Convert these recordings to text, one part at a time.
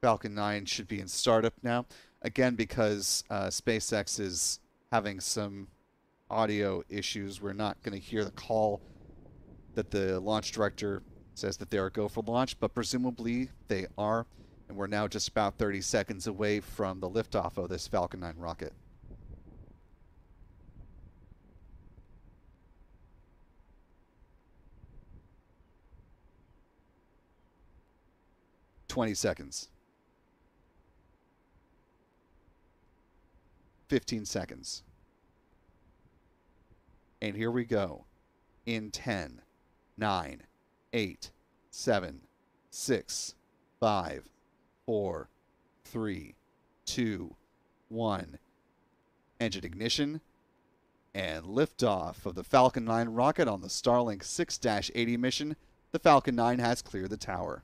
Falcon 9 should be in startup now. Again, because SpaceX is having some audio issues, we're not going to hear the call that the launch director says that they are go for launch, but presumably they are. And we're now just about 30 seconds away from the liftoff of this Falcon 9 rocket. 20 seconds. 15 seconds. And here we go. In 10, 9, 8, 7, 6, 5, 4, 3, 2, 1. Engine ignition and liftoff of the Falcon 9 rocket on the Starlink 6-80 mission. The Falcon 9 has cleared the tower.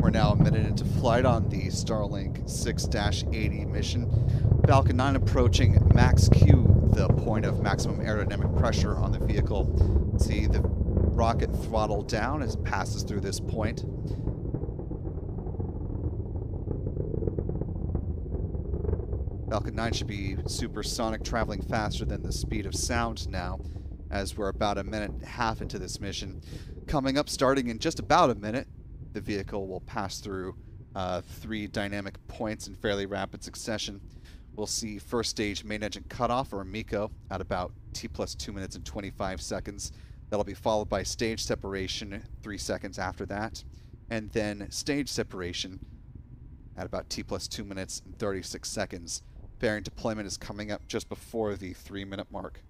We're now a minute into flight on the Starlink 6-80 mission. Falcon 9 approaching max Q, the point of maximum aerodynamic pressure on the vehicle. See the rocket throttle down as it passes through this point. Falcon 9 should be supersonic, traveling faster than the speed of sound now, as we're about a minute and a half into this mission. Coming up, starting in just about a minute, the vehicle will pass through 3 dynamic points in fairly rapid succession. We'll see first stage main engine cutoff, or MECO, at about T plus 2 minutes and 25 seconds. That'll be followed by stage separation 3 seconds after that, and then stage separation at about T plus 2 minutes and 36 seconds. Fairing deployment is coming up just before the 3-minute mark.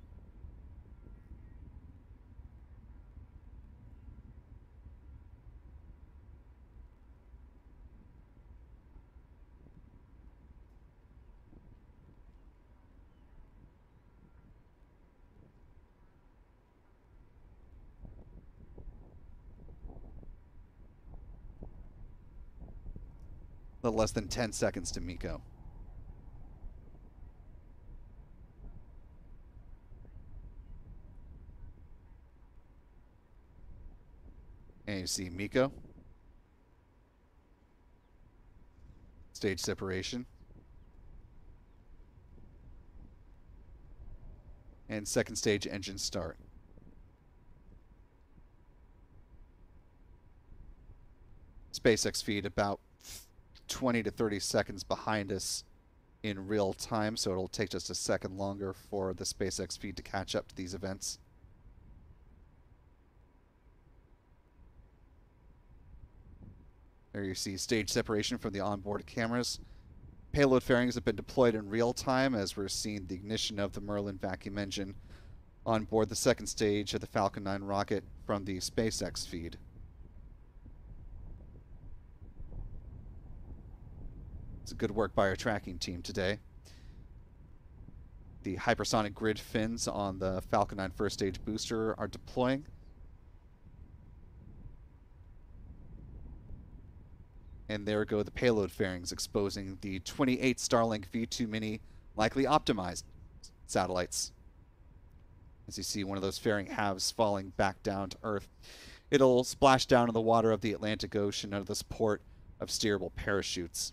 A little less than 10 seconds to MECO. And you see MECO. Stage separation. And second stage engine start. SpaceX feed about 20 to 30 seconds behind us in real time, so it'll take just a second longer for the SpaceX feed to catch up to these events. There you see stage separation from the onboard cameras. Payload fairings have been deployed in real time as we're seeing the ignition of the Merlin vacuum engine on board the second stage of the Falcon 9 rocket from the SpaceX feed. It's good work by our tracking team today. The hypersonic grid fins on the Falcon 9 first stage booster are deploying. And there go the payload fairings, exposing the 28 Starlink V2 Mini likely optimized satellites. As you see one of those fairing halves falling back down to Earth. It'll splash down in the water of the Atlantic Ocean under the support of steerable parachutes.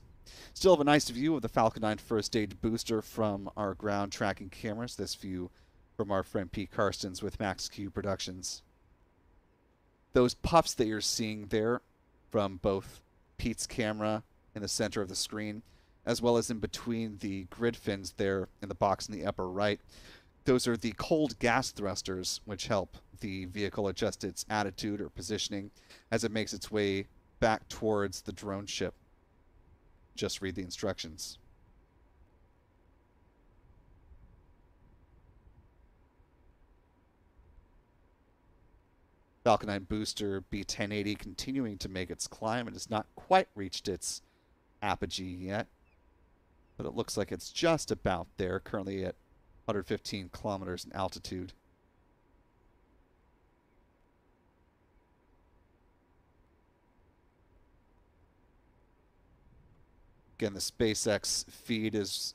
Still have a nice view of the Falcon 9 first stage booster from our ground tracking cameras. This view from our friend Pete Karstens with Max-Q Productions. Those puffs that you're seeing there from both Pete's camera in the center of the screen, as well as in between the grid fins there in the box in the upper right, Those are the cold gas thrusters, which help the vehicle adjust its attitude or positioning as it makes its way back towards the drone ship. Just read the instructions. Falcon 9 booster B1080 continuing to make its climb. It has not quite reached its apogee yet, but it looks like it's just about there, currently at 115 kilometers in altitude. Again, the SpaceX feed is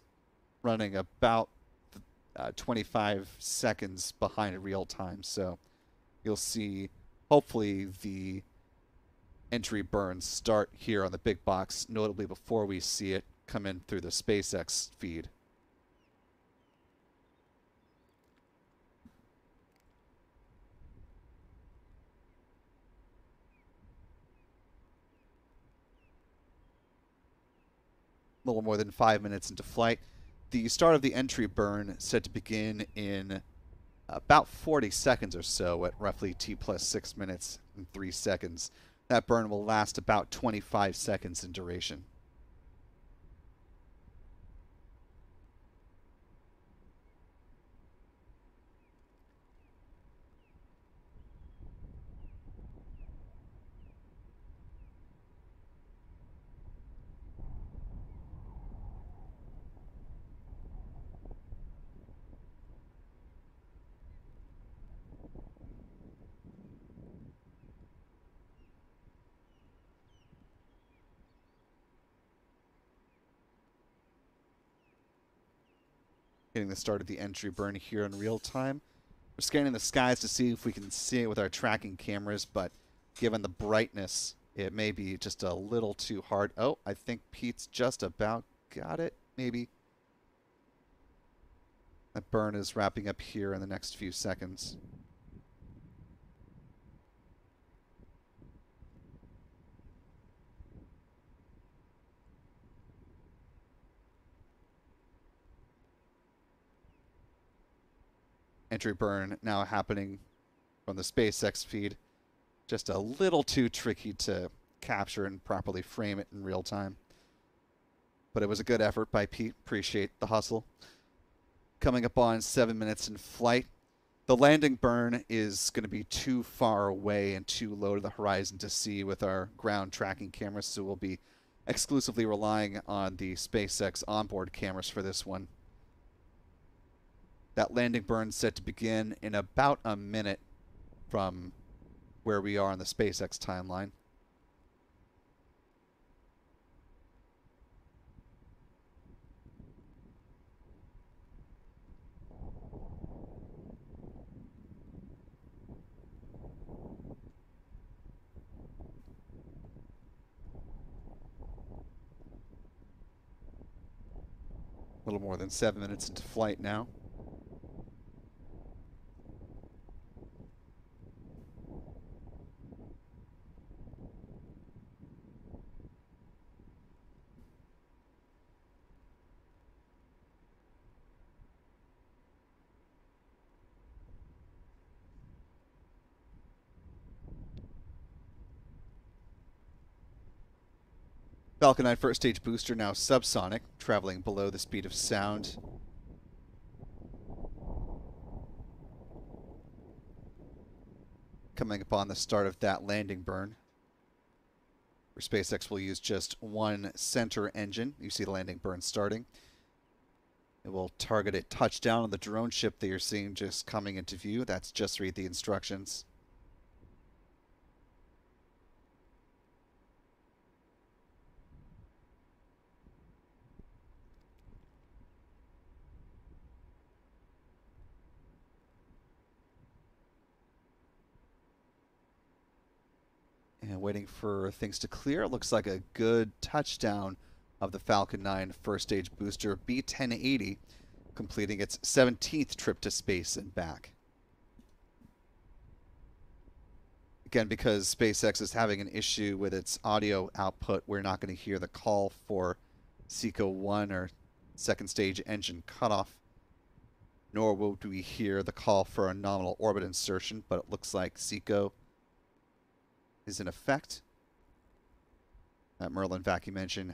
running about 25 seconds behind real time, so you'll see hopefully the entry burn start here on the big box, notably before we see it come in through the SpaceX feed. A little more than 5 minutes into flight. The start of the entry burn is set to begin in about 40 seconds or so at roughly T plus 6 minutes and 3 seconds. That burn will last about 25 seconds in duration. Getting the start of the entry burn here in real time. We're scanning the skies to see if we can see it with our tracking cameras, but given the brightness, it may be just a little too hard. Oh, I think Pete's just about got it, maybe. That burn is wrapping up here in the next few seconds. Entry burn now happening from the SpaceX feed. Just a little too tricky to capture and properly frame it in real time. But it was a good effort by Pete. Appreciate the hustle. Coming up on 7 minutes in flight. The landing burn is going to be too far away and too low to the horizon to see with our ground tracking cameras, so we'll be exclusively relying on the SpaceX onboard cameras for this one. That landing burn is set to begin in about a minute from where we are on the SpaceX timeline. A little more than 7 minutes into flight now. Falcon 9 first stage booster now subsonic, traveling below the speed of sound. Coming upon the start of that landing burn, where SpaceX will use just one center engine. You see the landing burn starting. It will target a touchdown on the drone ship that you're seeing just coming into view. That's just read the instructions. And waiting for things to clear. It looks like a good touchdown of the Falcon 9 first stage booster B1080, completing its 17th trip to space and back. Again, because SpaceX is having an issue with its audio output, we're not going to hear the call for SECO 1 or second stage engine cutoff. nor will we hear the call for a nominal orbit insertion, but it looks like SECO is in effect. That Merlin vacuum engine